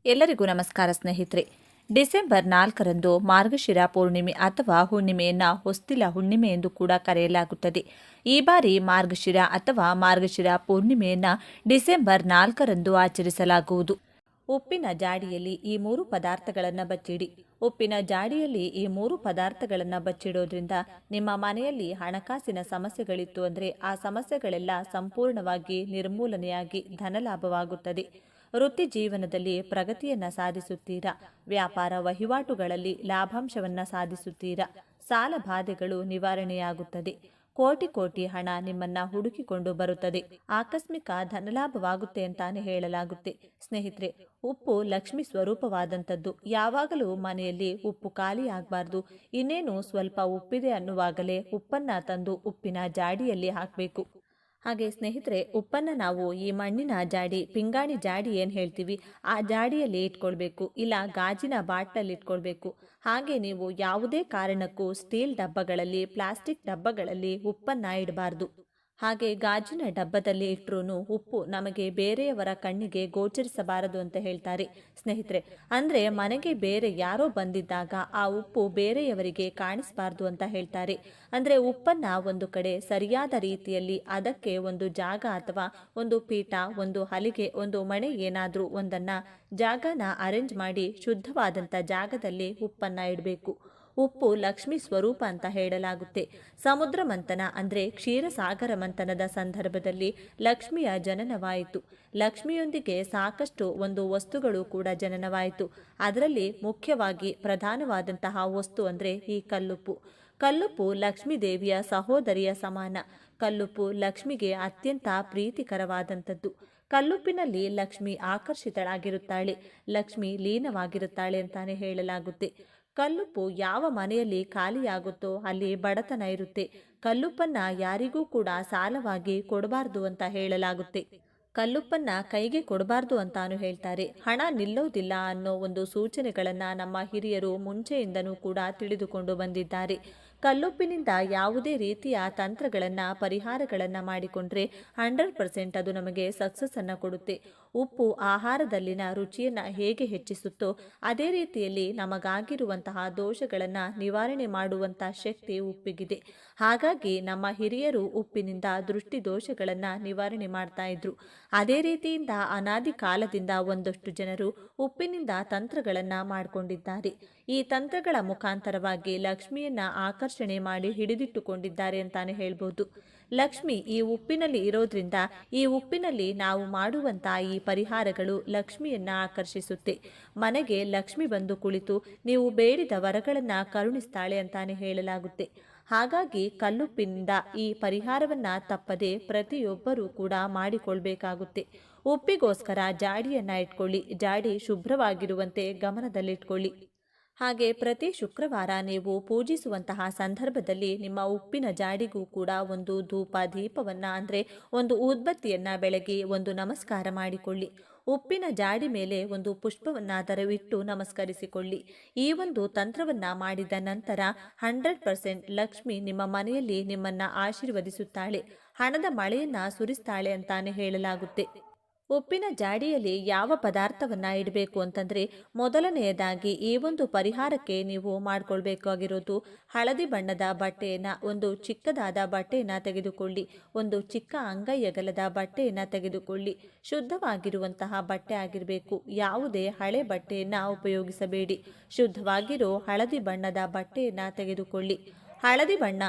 ಎಲ್ಲರಿಗೂ ನಮಸ್ಕಾರ ಸ್ನೇಹಿತರೆ. ಡಿಸೆಂಬರ್ 4ರಂದು ಮಾರ್ಗಶಿರ ಪೂರ್ಣಿಮೆ ಅಥವಾ ಹುಣ್ಣಿಮೆಯನ್ನು ಹೊಸ್ತಿಲ ಹುಣ್ಣಿಮೆ ಎಂದು ಕೂಡ ಕರೆಯಲಾಗುತ್ತದೆ. ಈ ಬಾರಿ ಮಾರ್ಗಶಿರ ಅಥವಾ ಮಾರ್ಗಶಿರ ಪೂರ್ಣಿಮೆಯನ್ನು ಡಿಸೆಂಬರ್ 4ರಂದು ಆಚರಿಸಲಾಗುವುದು. ಉಪ್ಪಿನ ಜಾಡಿಯಲ್ಲಿ ಈ 3 ಪದಾರ್ಥಗಳನ್ನು ಬಚ್ಚಿಡಿ. ಉಪ್ಪಿನ ಜಾಡಿಯಲ್ಲಿ ಈ 3 ಪದಾರ್ಥಗಳನ್ನು ಬಚ್ಚಿಡೋದ್ರಿಂದ ನಿಮ್ಮ ಮನೆಯಲ್ಲಿ ಹಣಕಾಸಿನ ಸಮಸ್ಯೆಗಳಿತ್ತು ಅಂದರೆ ಆ ಸಮಸ್ಯೆಗಳೆಲ್ಲ ಸಂಪೂರ್ಣವಾಗಿ ನಿರ್ಮೂಲನೆಯಾಗಿ ಧನಲಾಭವಾಗುತ್ತದೆ. ವೃತ್ತಿ ಜೀವನದಲ್ಲಿ ಪ್ರಗತಿಯನ್ನು ಸಾಧಿಸುತ್ತೀರಾ. ವ್ಯಾಪಾರ ವಹಿವಾಟುಗಳಲ್ಲಿ ಲಾಭಾಂಶವನ್ನು ಸಾಧಿಸುತ್ತೀರಾ. ಸಾಲ ಬಾಧೆಗಳು ನಿವಾರಣೆಯಾಗುತ್ತದೆ. ಕೋಟಿ ಕೋಟಿ ಹಣ ನಿಮ್ಮನ್ನ ಹುಡುಕಿಕೊಂಡು ಬರುತ್ತದೆ. ಆಕಸ್ಮಿಕ ಧನಲಾಭವಾಗುತ್ತೆ ಅಂತಾನೆ ಹೇಳಲಾಗುತ್ತೆ. ಸ್ನೇಹಿತರೆ, ಉಪ್ಪು ಲಕ್ಷ್ಮಿ ಸ್ವರೂಪವಾದಂಥದ್ದು. ಯಾವಾಗಲೂ ಮನೆಯಲ್ಲಿ ಉಪ್ಪು ಖಾಲಿ ಆಗಬಾರ್ದು. ಇನ್ನೇನು ಸ್ವಲ್ಪ ಉಪ್ಪಿದೆ ಅನ್ನುವಾಗಲೇ ಉಪ್ಪನ್ನ ತಂದು ಉಪ್ಪಿನ ಜಾಡಿಯಲ್ಲಿ ಹಾಕಬೇಕು. ಹಾಗೆ ಸ್ನೇಹಿತರೆ, ಉಪ್ಪನ್ನು ನಾವು ಈ ಮಣ್ಣಿನ ಜಾಡಿ, ಪಿಂಗಾಣಿ ಜಾಡಿ ಏನು ಹೇಳ್ತೀವಿ ಆ ಜಾಡಿಯಲ್ಲಿ ಇಟ್ಕೊಳ್ಬೇಕು, ಇಲ್ಲ ಗಾಜಿನ ಬಾಟ್ಲಲ್ಲಿ ಇಟ್ಕೊಳ್ಬೇಕು. ಹಾಗೆ ನೀವು ಯಾವುದೇ ಕಾರಣಕ್ಕೂ ಸ್ಟೀಲ್ ಡಬ್ಬಗಳಲ್ಲಿ, ಪ್ಲಾಸ್ಟಿಕ್ ಡಬ್ಬಗಳಲ್ಲಿ ಉಪ್ಪನ್ನು ಇಡಬಾರ್ದು. ಹಾಗೆ ಗಾಜಿನ ಡಬ್ಬದಲ್ಲಿ ಇಟ್ಟರೂ ಉಪ್ಪು ನಮಗೆ ಬೇರೆಯವರ ಕಣ್ಣಿಗೆ ಗೋಚರಿಸಬಾರದು ಅಂತ ಹೇಳ್ತಾರೆ ಸ್ನೇಹಿತರೆ. ಅಂದರೆ ಮನೆಗೆ ಬೇರೆ ಯಾರೋ ಬಂದಿದ್ದಾಗ ಆ ಉಪ್ಪು ಬೇರೆಯವರಿಗೆ ಕಾಣಿಸಬಾರ್ದು ಅಂತ ಹೇಳ್ತಾರೆ. ಅಂದರೆ ಉಪ್ಪನ್ನು ಒಂದು ಕಡೆ ಸರಿಯಾದ ರೀತಿಯಲ್ಲಿ ಅದಕ್ಕೆ ಒಂದು ಜಾಗ ಅಥವಾ ಒಂದು ಪೀಠ, ಒಂದು ಹಲಿಗೆ, ಒಂದು ಮಣೆ ಏನಾದರೂ ಒಂದನ್ನು ಜಾಗನ ಅರೇಂಜ್ ಮಾಡಿ ಶುದ್ಧವಾದಂಥ ಜಾಗದಲ್ಲಿ ಉಪ್ಪನ್ನು ಇಡಬೇಕು. ಉಪ್ಪು ಲಕ್ಷ್ಮಿ ಸ್ವರೂಪ ಅಂತ ಹೇಳಲಾಗುತ್ತೆ. ಸಮುದ್ರ ಮಂಥನ ಅಂದರೆ ಕ್ಷೀರಸಾಗರ ಮಂಥನದ ಸಂದರ್ಭದಲ್ಲಿ ಲಕ್ಷ್ಮಿಯ ಜನನವಾಯಿತು. ಲಕ್ಷ್ಮಿಯೊಂದಿಗೆ ಸಾಕಷ್ಟು ಒಂದು ವಸ್ತುಗಳು ಕೂಡ ಜನನವಾಯಿತು. ಅದರಲ್ಲಿ ಮುಖ್ಯವಾಗಿ ಪ್ರಧಾನವಾದಂತಹ ವಸ್ತು ಅಂದರೆ ಈ ಕಲ್ಲುಪ್ಪು. ಕಲ್ಲುಪ್ಪು ಲಕ್ಷ್ಮೀ ದೇವಿಯ ಸಹೋದರಿಯ ಸಮಾನ. ಕಲ್ಲುಪ್ಪು ಲಕ್ಷ್ಮಿಗೆ ಅತ್ಯಂತ ಪ್ರೀತಿಕರವಾದಂಥದ್ದು. ಕಲ್ಲುಪ್ಪಿನಲ್ಲಿ ಲಕ್ಷ್ಮಿ ಆಕರ್ಷಿತಳಾಗಿರುತ್ತಾಳೆ, ಲಕ್ಷ್ಮಿ ಲೀನವಾಗಿರುತ್ತಾಳೆ ಅಂತಾನೆ ಹೇಳಲಾಗುತ್ತೆ. ಕಲ್ಲುಪ್ಪು ಯಾವ ಮನೆಯಲ್ಲಿ ಖಾಲಿಯಾಗುತ್ತೋ ಅಲ್ಲಿ ಬಡತನ ಇರುತ್ತೆ. ಕಲ್ಲುಪ್ಪನ್ನ ಯಾರಿಗೂ ಕೂಡ ಸಾಲವಾಗಿ ಕೊಡಬಾರ್ದು ಅಂತ ಹೇಳಲಾಗುತ್ತೆ. ಕಲ್ಲುಪ್ಪನ್ನ ಕೈಗೆ ಕೊಡಬಾರ್ದು ಅಂತಾನು ಹೇಳ್ತಾರೆ. ಹಣ ನಿಲ್ಲೋದಿಲ್ಲ ಅನ್ನೋ ಒಂದು ಸೂಚನೆಗಳನ್ನ ನಮ್ಮ ಹಿರಿಯರು ಮುಂಚೆಯಿಂದನೂ ಕೂಡ ತಿಳಿದುಕೊಂಡು ಬಂದಿದ್ದಾರೆ. ಕಲ್ಲುಪ್ಪಿನಿಂದ ಯಾವುದೇ ರೀತಿಯ ತಂತ್ರಗಳನ್ನು, ಪರಿಹಾರಗಳನ್ನು ಮಾಡಿಕೊಂಡ್ರೆ 100% ಅದು ನಮಗೆ ಸಕ್ಸಸ್ಸನ್ನು ಕೊಡುತ್ತೆ. ಉಪ್ಪು ಆಹಾರದಲ್ಲಿನ ರುಚಿಯನ್ನು ಹೇಗೆ ಹೆಚ್ಚಿಸುತ್ತೋ ಅದೇ ರೀತಿಯಲ್ಲಿ ನಮಗಾಗಿರುವಂತಹ ದೋಷಗಳನ್ನು ನಿವಾರಣೆ ಮಾಡುವಂಥ ಶಕ್ತಿ ಉಪ್ಪಿಗಿದೆ. ಹಾಗಾಗಿ ನಮ್ಮ ಹಿರಿಯರು ಉಪ್ಪಿನಿಂದ ದೃಷ್ಟಿ ದೋಷಗಳನ್ನು ನಿವಾರಣೆ ಮಾಡ್ತಾ ಇದ್ರು. ಅದೇ ರೀತಿಯಿಂದ ಅನಾದಿ ಕಾಲದಿಂದ ಒಂದಷ್ಟು ಜನರು ಉಪ್ಪಿನಿಂದ ತಂತ್ರಗಳನ್ನು ಮಾಡಿಕೊಂಡಿದ್ದಾರೆ. ಈ ತಂತ್ರಗಳ ಮುಖಾಂತರವಾಗಿ ಲಕ್ಷ್ಮಿಯನ್ನ ಆಕರ್ಷಣೆ ಮಾಡಿ ಹಿಡಿದಿಟ್ಟುಕೊಂಡಿದ್ದಾರೆ ಅಂತಾನೆ ಹೇಳ್ಬೋದು. ಲಕ್ಷ್ಮಿ ಈ ಉಪ್ಪಿನಲ್ಲಿ ಇರೋದ್ರಿಂದ ಈ ಉಪ್ಪಿನಲ್ಲಿ ನಾವು ಮಾಡುವಂಥ ಈ ಪರಿಹಾರಗಳು ಲಕ್ಷ್ಮಿಯನ್ನ ಆಕರ್ಷಿಸುತ್ತೆ. ಮನೆಗೆ ಲಕ್ಷ್ಮಿ ಬಂದು ಕುಳಿತು ನೀವು ಬೇಡಿದ ವರಗಳನ್ನು ಕರುಣಿಸ್ತಾಳೆ ಅಂತಾನೆ ಹೇಳಲಾಗುತ್ತೆ. ಹಾಗಾಗಿ ಕಲ್ಲುಪ್ಪಿನಿಂದ ಈ ಪರಿಹಾರವನ್ನ ತಪ್ಪದೆ ಪ್ರತಿಯೊಬ್ಬರೂ ಕೂಡ ಮಾಡಿಕೊಳ್ಬೇಕಾಗುತ್ತೆ. ಉಪ್ಪಿಗೋಸ್ಕರ ಜಾಡಿಯನ್ನ ಇಟ್ಕೊಳ್ಳಿ. ಜಾಡಿ ಶುಭ್ರವಾಗಿರುವಂತೆ ಗಮನದಲ್ಲಿಟ್ಕೊಳ್ಳಿ. ಹಾಗೆ ಪ್ರತಿ ಶುಕ್ರವಾರ ನೀವು ಪೂಜಿಸುವಂತಹ ಸಂದರ್ಭದಲ್ಲಿ ನಿಮ್ಮ ಉಪ್ಪಿನ ಜಾಡಿಗೂ ಕೂಡ ಒಂದು ಧೂಪ ದೀಪವನ್ನ ಅಂದರೆ ಒಂದು ಊದ್ಬತ್ತಿಯನ್ನ ಬೆಳಗಿ ಒಂದು ನಮಸ್ಕಾರ ಮಾಡಿಕೊಳ್ಳಿ. ಉಪ್ಪಿನ ಜಾಡಿ ಮೇಲೆ ಒಂದು ಪುಷ್ಪವನ್ನಾದರೂ ಇಟ್ಟು ನಮಸ್ಕರಿಸಿಕೊಳ್ಳಿ. ಈ ಒಂದು ತಂತ್ರವನ್ನ ಮಾಡಿದ ನಂತರ 100% ಲಕ್ಷ್ಮಿ ನಿಮ್ಮ ಮನೆಯಲ್ಲಿ ನಿಮ್ಮನ್ನ ಆಶೀರ್ವದಿಸುತ್ತಾಳೆ, ಹಣದ ಮಳೆಯನ್ನ ಸುರಿಸ್ತಾಳೆ ಅಂತಾನೆ ಹೇಳಲಾಗುತ್ತೆ. ಉಪ್ಪಿನ ಜಾಡಿಯಲ್ಲಿ ಯಾವ ಪದಾರ್ಥವನ್ನ ಇಡಬೇಕು ಅಂತಂದ್ರೆ, ಮೊದಲನೆಯದಾಗಿ ಈ ಒಂದು ಪರಿಹಾರಕ್ಕೆ ನೀವು ಮಾಡ್ಕೊಳ್ಬೇಕಾಗಿರೋದು ಹಳದಿ ಬಣ್ಣದ ಬಟ್ಟೆಯನ್ನ, ಒಂದು ಚಿಕ್ಕದಾದ ಬಟ್ಟೆಯನ್ನ ತೆಗೆದುಕೊಳ್ಳಿ. ಒಂದು ಚಿಕ್ಕ ಅಂಗೈ ಅಗಲದ ಬಟ್ಟೆಯನ್ನ ತೆಗೆದುಕೊಳ್ಳಿ. ಶುದ್ಧವಾಗಿರುವಂತಹ ಬಟ್ಟೆ ಆಗಿರಬೇಕು. ಯಾವುದೇ ಹಳೆ ಬಟ್ಟೆಯನ್ನ ಉಪಯೋಗಿಸಬೇಡಿ. ಶುದ್ಧವಾಗಿರೋ ಹಳದಿ ಬಣ್ಣದ ಬಟ್ಟೆಯನ್ನ ತೆಗೆದುಕೊಳ್ಳಿ. ಹಳದಿ ಬಣ್ಣ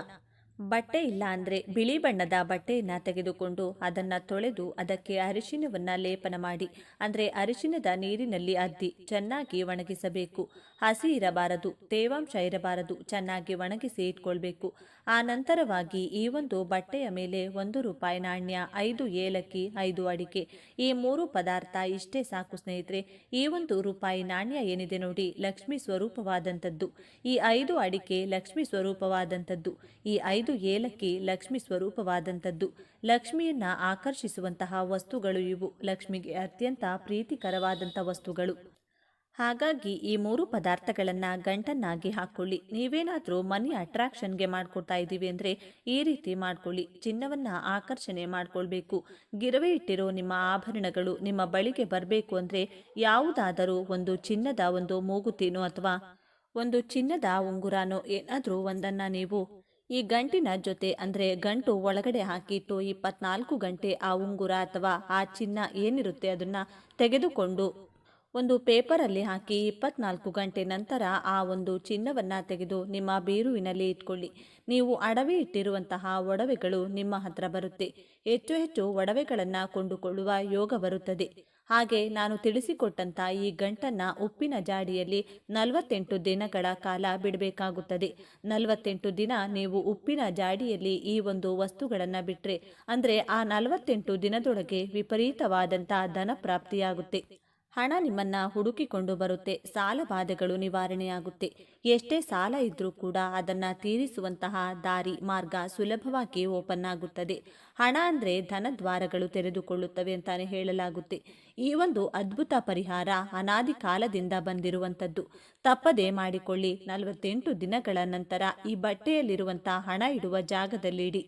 ಬಟ್ಟೆ ಇಲ್ಲ ಅಂದರೆ ಬಿಳಿ ಬಣ್ಣದ ಬಟ್ಟೆಯನ್ನು ತೆಗೆದುಕೊಂಡು ಅದನ್ನು ತೊಳೆದು ಅದಕ್ಕೆ ಅರಿಶಿನವನ್ನು ಲೇಪನ ಮಾಡಿ, ಅಂದರೆ ಅರಿಶಿನದ ನೀರಿನಲ್ಲಿ ಅದ್ದಿ ಚೆನ್ನಾಗಿ ಒಣಗಿಸಬೇಕು. ಹಸಿ ಇರಬಾರದು, ತೇವಾಂಶ ಇರಬಾರದು, ಚೆನ್ನಾಗಿ ಒಣಗಿಸಿ ಇಟ್ಕೊಳ್ಬೇಕು. ಆ ನಂತರವಾಗಿ ಈ ಒಂದು ಬಟ್ಟೆಯ ಮೇಲೆ ₹1 ನಾಣ್ಯ, 5 ಏಲಕ್ಕಿ, 5 ಅಡಿಕೆ, ಈ 3 ಪದಾರ್ಥ ಇಷ್ಟೇ ಸಾಕು ಸ್ನೇಹಿತರೆ. ಈ ₹1 ನಾಣ್ಯ ಏನಿದೆ ನೋಡಿ, ಲಕ್ಷ್ಮಿ ಸ್ವರೂಪವಾದಂಥದ್ದು. ಈ 5 ಅಡಿಕೆ ಲಕ್ಷ್ಮಿ ಸ್ವರೂಪವಾದಂಥದ್ದು. ಈ 5 ಏಲಕ್ಕಿ ಲಕ್ಷ್ಮಿ ಸ್ವರೂಪವಾದಂಥದ್ದು. ಲಕ್ಷ್ಮಿಯನ್ನ ಆಕರ್ಷಿಸುವಂತಹ ವಸ್ತುಗಳು ಇವು. ಲಕ್ಷ್ಮಿಗೆ ಅತ್ಯಂತ ಪ್ರೀತಿಕರವಾದಂಥ ವಸ್ತುಗಳು. ಹಾಗಾಗಿ ಈ 3 ಪದಾರ್ಥಗಳನ್ನು ಗಂಟನ್ನಾಗಿ ಹಾಕ್ಕೊಳ್ಳಿ. ನೀವೇನಾದರೂ ಮನಿ ಅಟ್ರಾಕ್ಷನ್ಗೆ ಮಾಡ್ಕೊಳ್ತಾ ಇದ್ದೀವಿ ಅಂದರೆ ಈ ರೀತಿ ಮಾಡ್ಕೊಳ್ಳಿ. ಚಿನ್ನವನ್ನು ಆಕರ್ಷಣೆ ಮಾಡ್ಕೊಳ್ಬೇಕು. ಗಿರವಿ ಇಟ್ಟಿರೋ ನಿಮ್ಮ ಆಭರಣಗಳು ನಿಮ್ಮ ಬಳಿಗೆ ಬರಬೇಕು ಅಂದರೆ ಯಾವುದಾದರೂ ಒಂದು ಚಿನ್ನದ ಒಂದು ಮೂಗುತಿನೋ ಅಥವಾ ಒಂದು ಚಿನ್ನದ ಉಂಗುರನೋ ಏನಾದರೂ ಒಂದನ್ನು ನೀವು ಈ ಗಂಟಿನ ಜೊತೆ ಅಂದರೆ ಗಂಟು ಒಳಗಡೆ ಹಾಕಿಟ್ಟು 24 ಗಂಟೆ ಆ ಉಂಗುರ ಅಥವಾ ಆ ಚಿನ್ನ ಏನಿರುತ್ತೆ ಅದನ್ನು ತೆಗೆದುಕೊಂಡು ಒಂದು ಪೇಪರಲ್ಲಿ ಹಾಕಿ 24 ಗಂಟೆ ನಂತರ ಆ ಒಂದು ಚಿನ್ನವನ್ನು ತೆಗೆದು ನಿಮ್ಮ ಬೀರುವಿನಲ್ಲಿ ಇಟ್ಕೊಳ್ಳಿ. ನೀವು ಅಡವಿ ಇಟ್ಟಿರುವಂತಹ ಒಡವೆಗಳು ನಿಮ್ಮ ಹತ್ರ ಬರುತ್ತೆ. ಹೆಚ್ಚು ಹೆಚ್ಚು ಒಡವೆಗಳನ್ನು ಕೊಂಡುಕೊಳ್ಳುವ ಯೋಗ ಬರುತ್ತದೆ. ಹಾಗೆ ನಾನು ತಿಳಿಸಿಕೊಟ್ಟಂಥ ಈ ಗಂಟನ್ನು ಉಪ್ಪಿನ ಜಾಡಿಯಲ್ಲಿ 48 ದಿನಗಳ ಕಾಲ ಬಿಡಬೇಕಾಗುತ್ತದೆ. 48 ದಿನ ನೀವು ಉಪ್ಪಿನ ಜಾಡಿಯಲ್ಲಿ ಈ ಒಂದು ವಸ್ತುಗಳನ್ನು ಬಿಟ್ಟರೆ ಅಂದರೆ ಆ 48 ದಿನದೊಳಗೆ ವಿಪರೀತವಾದಂಥ ಧನ ಪ್ರಾಪ್ತಿಯಾಗುತ್ತೆ. ಹಣ ನಿಮ್ಮನ್ನ ಹುಡುಕಿಕೊಂಡು ಬರುತ್ತೆ. ಸಾಲ ಬಾಧೆಗಳು ನಿವಾರಣೆಯಾಗುತ್ತೆ. ಎಷ್ಟೇ ಸಾಲ ಇದ್ರೂ ಕೂಡ ಅದನ್ನು ತೀರಿಸುವಂತಹ ದಾರಿ ಮಾರ್ಗ ಸುಲಭವಾಗಿ ಓಪನ್ ಆಗುತ್ತದೆ. ಹಣ ಅಂದರೆ ಧನದ್ವಾರಗಳು ತೆರೆದುಕೊಳ್ಳುತ್ತವೆ ಅಂತಾನೆ ಹೇಳಲಾಗುತ್ತೆ. ಈ ಒಂದು ಅದ್ಭುತ ಪರಿಹಾರ ಅನಾದಿ ಕಾಲದಿಂದ ಬಂದಿರುವಂಥದ್ದು. ತಪ್ಪದೇ ಮಾಡಿಕೊಳ್ಳಿ. 48 ದಿನಗಳ ನಂತರ ಈ ಬಟ್ಟೆಯಲ್ಲಿರುವಂತಹ ಹಣ ಇಡುವ ಜಾಗದಲ್ಲಿಡಿ.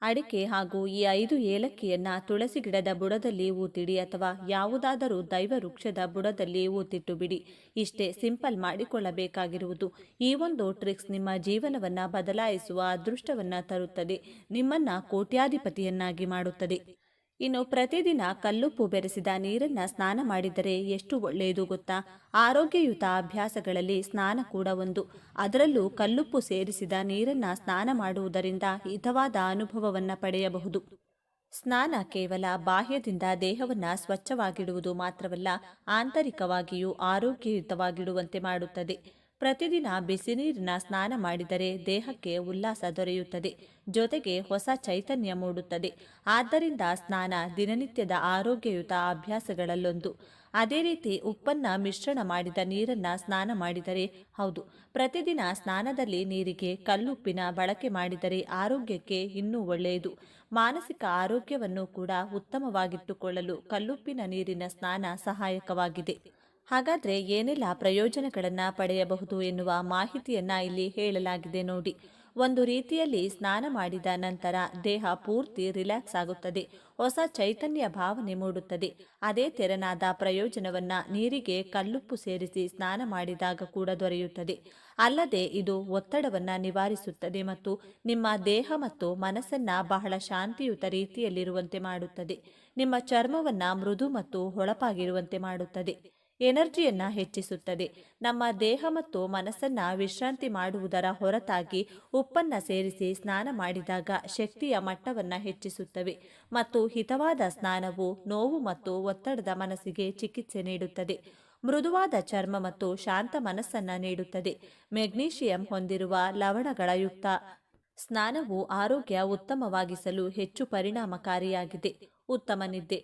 ಅಡಿಕೆ ಹಾಗೂ ಈ 5 ಏಲಕ್ಕಿಯನ್ನು ತುಳಸಿ ಗಿಡದ ಬುಡದಲ್ಲಿ ಊತಿಡಿ ಅಥವಾ ಯಾವುದಾದರೂ ದೈವ ವೃಕ್ಷದ ಬುಡದಲ್ಲಿ ಊತಿಟ್ಟು ಬಿಡಿ. ಇಷ್ಟೇ ಸಿಂಪಲ್ ಮಾಡಿಕೊಳ್ಳಬೇಕಾಗಿರುವುದು. ಈ ಒಂದು ಟ್ರಿಕ್ಸ್ ನಿಮ್ಮ ಜೀವನವನ್ನು ಬದಲಾಯಿಸುವ ಅದೃಷ್ಟವನ್ನು ತರುತ್ತದೆ. ನಿಮ್ಮನ್ನು ಕೋಟ್ಯಾಧಿಪತಿಯನ್ನಾಗಿ ಮಾಡುತ್ತದೆ. ಇನ್ನು ಪ್ರತಿದಿನ ಕಲ್ಲುಪ್ಪು ಬೆರೆಸಿದ ನೀರನ್ನು ಸ್ನಾನ ಮಾಡಿದರೆ ಎಷ್ಟು ಒಳ್ಳೆಯದು ಗೊತ್ತಾ? ಆರೋಗ್ಯಯುತ ಅಭ್ಯಾಸಗಳಲ್ಲಿ ಸ್ನಾನ ಕೂಡ ಒಂದು. ಅದರಲ್ಲೂ ಕಲ್ಲುಪ್ಪು ಸೇರಿಸಿದ ನೀರನ್ನು ಸ್ನಾನ ಮಾಡುವುದರಿಂದ ಹಿತವಾದ ಅನುಭವವನ್ನು ಪಡೆಯಬಹುದು. ಸ್ನಾನ ಕೇವಲ ಬಾಹ್ಯದಿಂದ ದೇಹವನ್ನು ಸ್ವಚ್ಛವಾಗಿಡುವುದು ಮಾತ್ರವಲ್ಲ, ಆಂತರಿಕವಾಗಿಯೂ ಆರೋಗ್ಯಯುತವಾಗಿಡುವಂತೆ ಮಾಡುತ್ತದೆ. ಪ್ರತಿದಿನ ಬಿಸಿ ನೀರಿನ ಸ್ನಾನ ಮಾಡಿದರೆ ದೇಹಕ್ಕೆ ಉಲ್ಲಾಸ ದೊರೆಯುತ್ತದೆ, ಜೊತೆಗೆ ಹೊಸ ಚೈತನ್ಯ ಮೂಡುತ್ತದೆ. ಆದ್ದರಿಂದ ಸ್ನಾನ ದಿನನಿತ್ಯದ ಆರೋಗ್ಯಯುತ ಅಭ್ಯಾಸಗಳಲ್ಲೊಂದು. ಅದೇ ರೀತಿ ಉಪ್ಪನ್ನು ಮಿಶ್ರಣ ಮಾಡಿದ ನೀರನ್ನು ಸ್ನಾನ ಮಾಡಿದರೆ, ಹೌದು, ಪ್ರತಿದಿನ ಸ್ನಾನದಲ್ಲಿ ನೀರಿಗೆ ಕಲ್ಲುಪ್ಪಿನ ಬಳಕೆ ಮಾಡಿದರೆ ಆರೋಗ್ಯಕ್ಕೆ ಇನ್ನೂ ಒಳ್ಳೆಯದು. ಮಾನಸಿಕ ಆರೋಗ್ಯವನ್ನು ಕೂಡ ಉತ್ತಮವಾಗಿಟ್ಟುಕೊಳ್ಳಲು ಕಲ್ಲುಪ್ಪಿನ ನೀರಿನ ಸ್ನಾನ ಸಹಾಯಕವಾಗಿದೆ. ಹಾಗಾದರೆ ಏನೆಲ್ಲ ಪ್ರಯೋಜನಗಳನ್ನು ಪಡೆಯಬಹುದು ಎನ್ನುವ ಮಾಹಿತಿಯನ್ನು ಇಲ್ಲಿ ಹೇಳಲಾಗಿದೆ ನೋಡಿ. ಒಂದು ರೀತಿಯಲ್ಲಿ ಸ್ನಾನ ಮಾಡಿದ ನಂತರ ದೇಹ ಪೂರ್ತಿ ರಿಲ್ಯಾಕ್ಸ್ ಆಗುತ್ತದೆ, ಹೊಸ ಚೈತನ್ಯ ಭಾವನೆ ಮೂಡುತ್ತದೆ. ಅದೇ ತೆರನಾದ ಪ್ರಯೋಜನವನ್ನು ನೀರಿಗೆ ಕಲ್ಲುಪ್ಪು ಸೇರಿಸಿ ಸ್ನಾನ ಮಾಡಿದಾಗ ಕೂಡ ದೊರೆಯುತ್ತದೆ. ಅಲ್ಲದೆ ಇದು ಒತ್ತಡವನ್ನು ನಿವಾರಿಸುತ್ತದೆ ಮತ್ತು ನಿಮ್ಮ ದೇಹ ಮತ್ತು ಮನಸ್ಸನ್ನು ಬಹಳ ಶಾಂತಿಯುತ ರೀತಿಯಲ್ಲಿರುವಂತೆ ಮಾಡುತ್ತದೆ. ನಿಮ್ಮ ಚರ್ಮವನ್ನು ಮೃದು ಮತ್ತು ಹೊಳಪಾಗಿರುವಂತೆ ಮಾಡುತ್ತದೆ. ಎನರ್ಜಿಯನ್ನು ಹೆಚ್ಚಿಸುತ್ತದೆ. ನಮ್ಮ ದೇಹ ಮತ್ತು ಮನಸ್ಸನ್ನು ವಿಶ್ರಾಂತಿ ಮಾಡುವುದರ ಹೊರತಾಗಿ ಉಪ್ಪನ್ನು ಸೇರಿಸಿ ಸ್ನಾನ ಮಾಡಿದಾಗ ಶಕ್ತಿಯ ಮಟ್ಟವನ್ನು ಹೆಚ್ಚಿಸುತ್ತವೆ ಮತ್ತು ಹಿತವಾದ ಸ್ನಾನವು ನೋವು ಮತ್ತು ಒತ್ತಡದ ಮನಸ್ಸಿಗೆ ಚಿಕಿತ್ಸೆ ನೀಡುತ್ತದೆ. ಮೃದುವಾದ ಚರ್ಮ ಮತ್ತು ಶಾಂತ ಮನಸ್ಸನ್ನು ನೀಡುತ್ತದೆ. ಮೆಗ್ನೀಷಿಯಂ ಹೊಂದಿರುವ ಲವಣಗಳ ಯುಕ್ತ ಸ್ನಾನವು ಆರೋಗ್ಯ ಉತ್ತಮವಾಗಿಸಲು ಹೆಚ್ಚು ಪರಿಣಾಮಕಾರಿಯಾಗಿದೆ. ಉತ್ತಮ ನಿದ್ದೆ.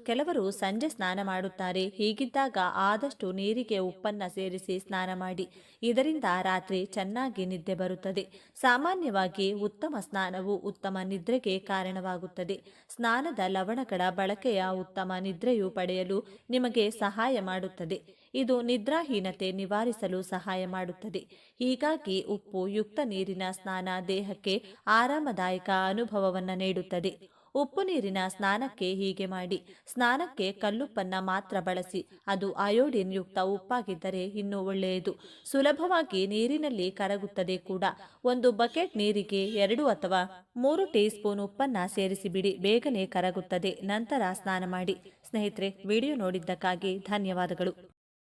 ಕೆಲವರು ಸಂಜೆ ಸ್ನಾನ ಮಾಡುತ್ತಾರೆ. ಹೀಗಿದ್ದಾಗ ಆದಷ್ಟು ನೀರಿಗೆ ಉಪ್ಪನ್ನು ಸೇರಿಸಿ ಸ್ನಾನ ಮಾಡಿ. ಇದರಿಂದ ರಾತ್ರಿ ಚೆನ್ನಾಗಿ ನಿದ್ದೆ ಬರುತ್ತದೆ. ಸಾಮಾನ್ಯವಾಗಿ ಉತ್ತಮ ಸ್ನಾನವು ಉತ್ತಮ ನಿದ್ರೆಗೆ ಕಾರಣವಾಗುತ್ತದೆ. ಸ್ನಾನದ ಲವಣಗಳ ಬಳಕೆಯ ಉತ್ತಮ ನಿದ್ರೆಯು ಪಡೆಯಲು ನಿಮಗೆ ಸಹಾಯ ಮಾಡುತ್ತದೆ. ಇದು ನಿದ್ರಾಹೀನತೆ ನಿವಾರಿಸಲು ಸಹಾಯ ಮಾಡುತ್ತದೆ. ಹೀಗಾಗಿ ಉಪ್ಪು ಯುಕ್ತ ನೀರಿನ ಸ್ನಾನ ದೇಹಕ್ಕೆ ಆರಾಮದಾಯಕ ಅನುಭವವನ್ನು ನೀಡುತ್ತದೆ. ಉಪ್ಪು ನೀರಿನ ಸ್ನಾನಕ್ಕೆ ಹೀಗೆ ಮಾಡಿ. ಸ್ನಾನಕ್ಕೆ ಕಲ್ಲುಪ್ಪನ್ನು ಮಾತ್ರ ಬಳಸಿ. ಅದು ಅಯೋಡಿನ್ ಯುಕ್ತ ಉಪ್ಪಾಗಿದ್ದರೆ ಇನ್ನೂ ಒಳ್ಳೆಯದು. ಸುಲಭವಾಗಿ ನೀರಿನಲ್ಲಿ ಕರಗುತ್ತದೆ ಕೂಡ. ಒಂದು ಬಕೆಟ್ ನೀರಿಗೆ 2 ಅಥವಾ 3 ಟೀ ಸ್ಪೂನ್ ಉಪ್ಪನ್ನು ಸೇರಿಸಿಬಿಡಿ. ಬೇಗನೆ ಕರಗುತ್ತದೆ. ನಂತರ ಸ್ನಾನ ಮಾಡಿ. ಸ್ನೇಹಿತರೆ, ವಿಡಿಯೋ ನೋಡಿದ್ದಕ್ಕಾಗಿ ಧನ್ಯವಾದಗಳು.